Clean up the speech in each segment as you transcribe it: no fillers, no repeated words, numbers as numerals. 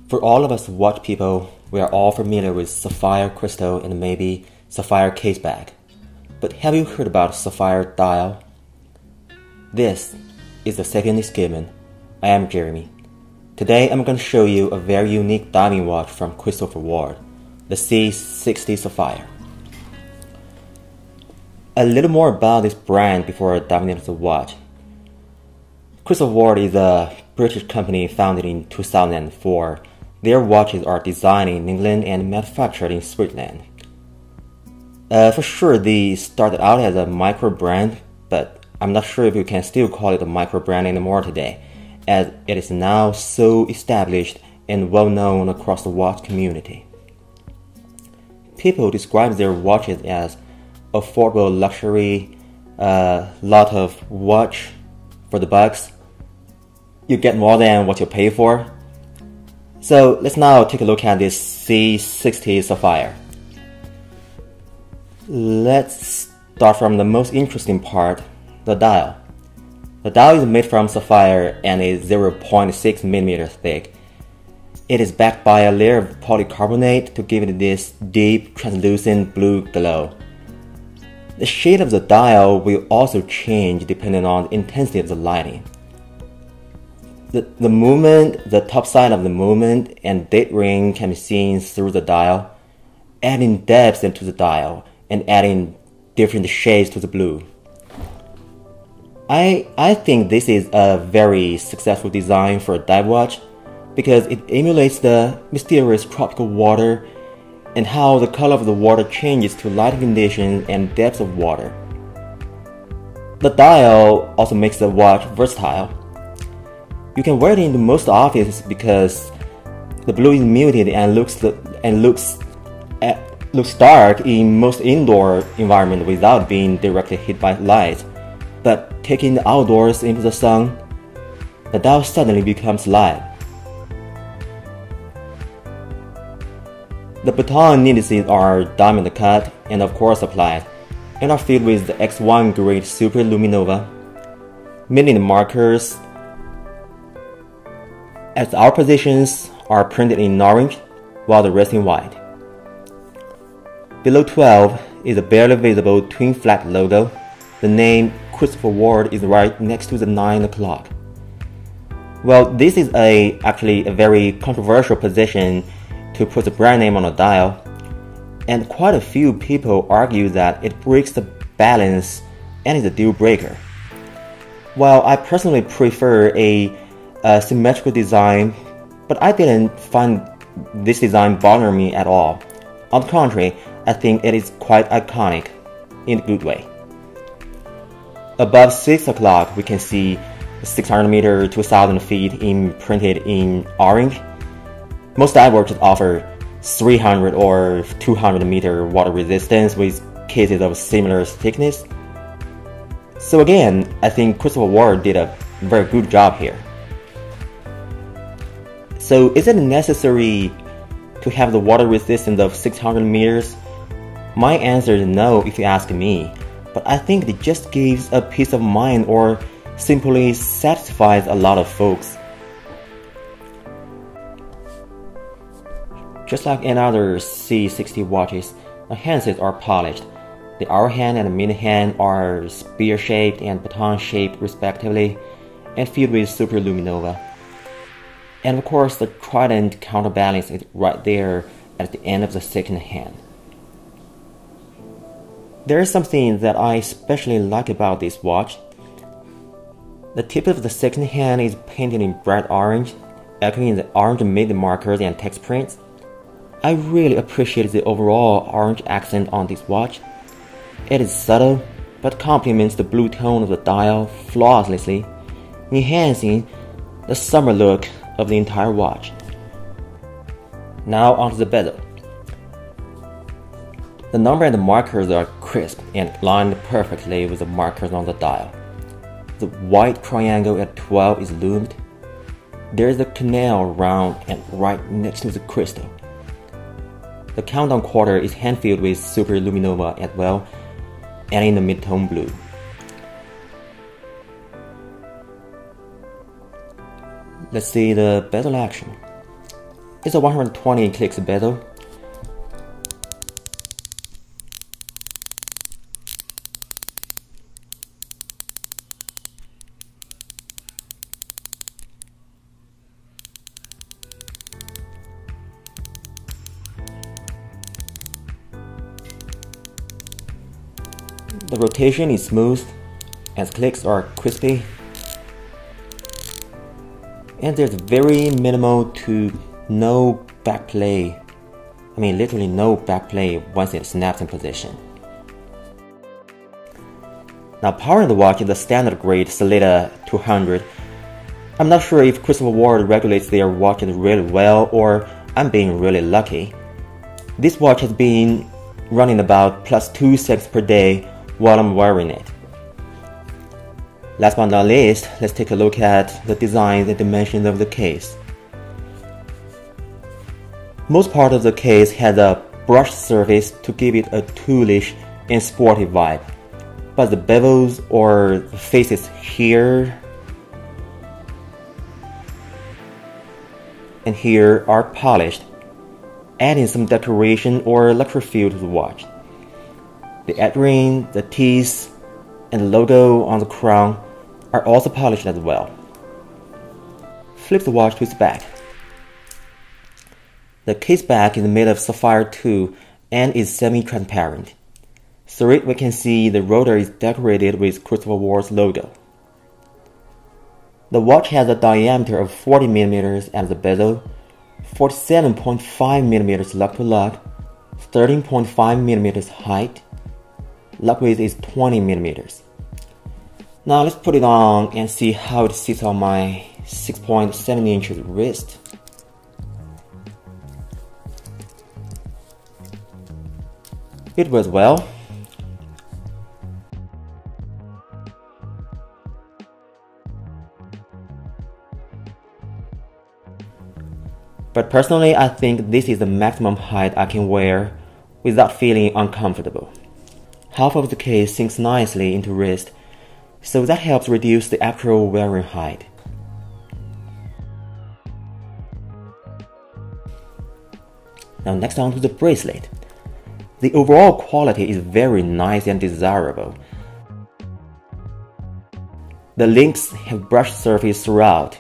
For all of us watch people, we are all familiar with sapphire crystal and maybe sapphire case bag. But have you heard about sapphire dial? This is the second installment. I am Jeremy. Today I'm going to show you a very unique diving watch from Christopher Ward, the C60 Sapphire. A little more about this brand before diving into the watch. Christopher Ward is a British company founded in 2004. Their watches are designed in England and manufactured in Switzerland. For sure, they started out as a micro brand, but I'm not sure if you can still call it a micro brand anymore today, as it is now so established and well known across the watch community. People describe their watches as affordable luxury, lot of watch for the bucks. You get more than what you pay for. So let's now take a look at this C60 Sapphire. Let's start from the most interesting part, the dial. The dial is made from sapphire and is 0.6 millimeters thick. It is backed by a layer of polycarbonate to give it this deep, translucent blue glow. The shade of the dial will also change depending on the intensity of the lighting. The movement, the top side of the movement and date ring can be seen through the dial, adding depth into the dial and adding different shades to the blue. I think this is a very successful design for a dive watch because it emulates the mysterious tropical water and how the color of the water changes to lighting conditions and depth of water. The dial also makes the watch versatile. You can wear it in most offices because the blue is muted and looks dark in most indoor environment without being directly hit by light. But taking the outdoors into the sun, the dial suddenly becomes light. The baton indices are diamond cut and of course applied, and are filled with the X1 grade Super Luminova. Minute markers as our positions are printed in orange, while the rest in white. Below 12 is a barely visible twin flag logo. The name Christopher Ward is right next to the 9 o'clock. Well, this is actually a very controversial position to put the brand name on a dial, and quite a few people argue that it breaks the balance and is a deal breaker. While I personally prefer a symmetrical design, but I didn't find this design bother me at all. On the contrary, I think it is quite iconic in a good way. Above 6 o'clock, we can see 600 meter, 2,000 feet printed in orange. Most dive watches offer 300 or 200 meter water resistance with cases of similar thickness. So again, I think Christopher Ward did a very good job here. So is it necessary to have the water resistance of 600 meters? My answer is no if you ask me, but I think it just gives a peace of mind or simply satisfies a lot of folks. Just like any other C60 watches, the handsets are polished. The hour hand and the minute hand are spear-shaped and baton-shaped respectively, and filled with Super Luminova. And of course, the trident counterbalance is right there at the end of the second hand. There is something that I especially like about this watch. The tip of the second hand is painted in bright orange, echoing the orange mid markers and text prints. I really appreciate the overall orange accent on this watch. It is subtle, but complements the blue tone of the dial flawlessly, enhancing the summer look of the entire watch. Now onto the bezel. The number and the markers are crisp and aligned perfectly with the markers on the dial. The white triangle at 12 is loomed. There is a canal round and right next to the crystal. The countdown quarter is hand-filled with Super Luminova as well, and in the mid-tone blue. Let's see the bezel action. It's a 120 clicks bezel. The rotation is smooth, and clicks are crispy, and there's very minimal to no backplay. I mean literally no backplay once it snaps in position. Now powering the watch is the standard grade Sellita 200. I'm not sure if Christopher Ward regulates their watches really well or I'm being really lucky. This watch has been running about +2 seconds per day while I'm wearing it. Last but not least, let's take a look at the design and dimensions of the case. Most part of the case has a brushed surface to give it a toolish and sporty vibe, but the bevels or the faces here and here are polished, adding some decoration or luxury feel to the watch. The edge ring, the teeth, and the logo on the crown are also polished as well. Flip the watch to its back. The case back is made of sapphire too and is semi-transparent. Through it we can see the rotor is decorated with Christopher Ward's logo. The watch has a diameter of 40mm at the bezel, 47.5mm lug to lug, 13.5mm height. Lug width is 20mm. Now let's put it on and see how it sits on my 6.7 inches wrist. It wears well. But personally, I think this is the maximum height I can wear without feeling uncomfortable. Half of the case sinks nicely into wrist, so that helps reduce the actual wearing height. Now next on to the bracelet. The overall quality is very nice and desirable. The links have brushed surface throughout,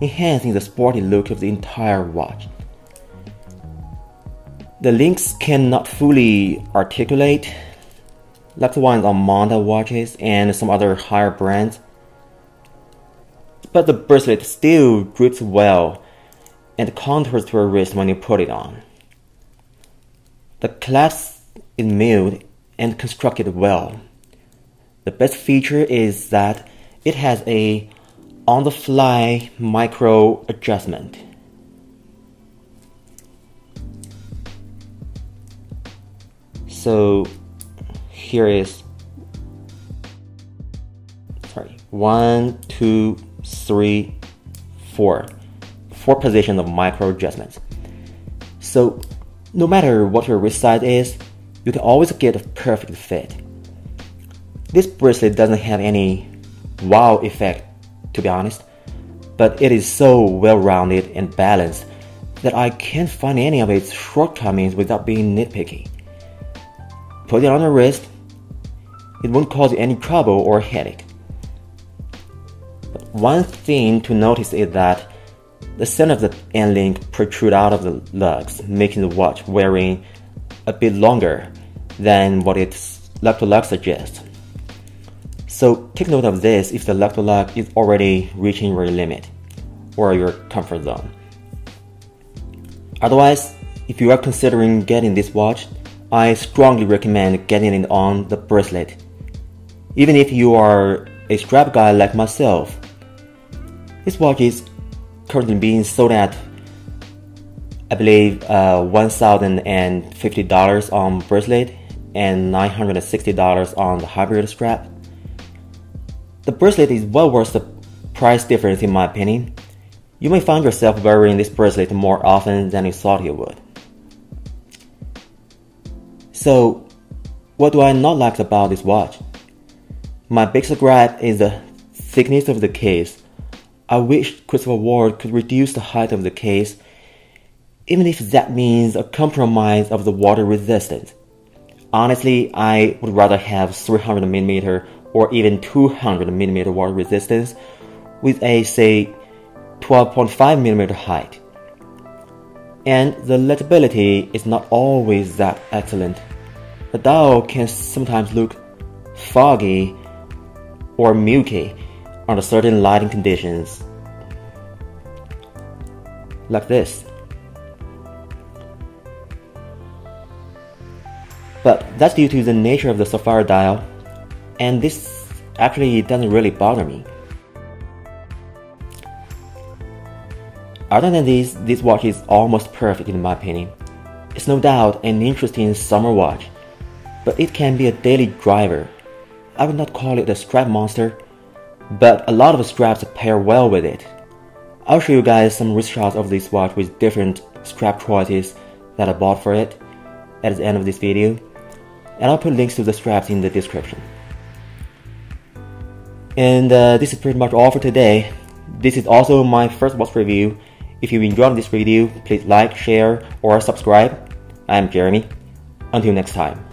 enhancing the sporty look of the entire watch. The links cannot fully articulate like the ones on Monta watches and some other higher brands, but the bracelet still grips well and contours to your wrist when you put it on. The clasp is milled and constructed well. The best feature is that it has a on-the-fly micro adjustment. So here is 1, 2, 3, 4 positions of micro adjustments. So no matter what your wrist size is, you can always get a perfect fit. This bracelet doesn't have any wow effect, to be honest, but it is so well-rounded and balanced that I can't find any of its shortcomings without being nitpicky. Put it on your wrist, it won't cause you any trouble or headache. But one thing to notice is that the center of the end link protrude out of the lugs, making the watch wearing a bit longer than what its lug to lug suggests. So take note of this if the lug to lug is already reaching your limit or your comfort zone. Otherwise, if you are considering getting this watch, I strongly recommend getting it on the bracelet. Even if you are a strap guy like myself, this watch is currently being sold at, I believe, $1,050 on bracelet and $960 on the hybrid strap. The bracelet is well worth the price difference in my opinion. You may find yourself wearing this bracelet more often than you thought you would. So, what do I not like about this watch? My biggest gripe is the thickness of the case. I wish Christopher Ward could reduce the height of the case even if that means a compromise of the water resistance. Honestly, I would rather have 300mm or even 200mm water resistance with a, say, 12.5mm height. And the legibility is not always that excellent. A dial can sometimes look foggy or milky under certain lighting conditions, like this. But that's due to the nature of the Sapphire dial, and this actually doesn't really bother me. Other than this watch is almost perfect in my opinion. It's no doubt an interesting summer watch, but it can be a daily driver. I would not call it a strap monster, but a lot of straps pair well with it. I'll show you guys some wrist shots of this watch with different strap choices that I bought for it at the end of this video, and I'll put links to the straps in the description. And this is pretty much all for today. This is also my first watch review. If you enjoyed this video, please like, share, or subscribe. I'm Jeremy. Until next time.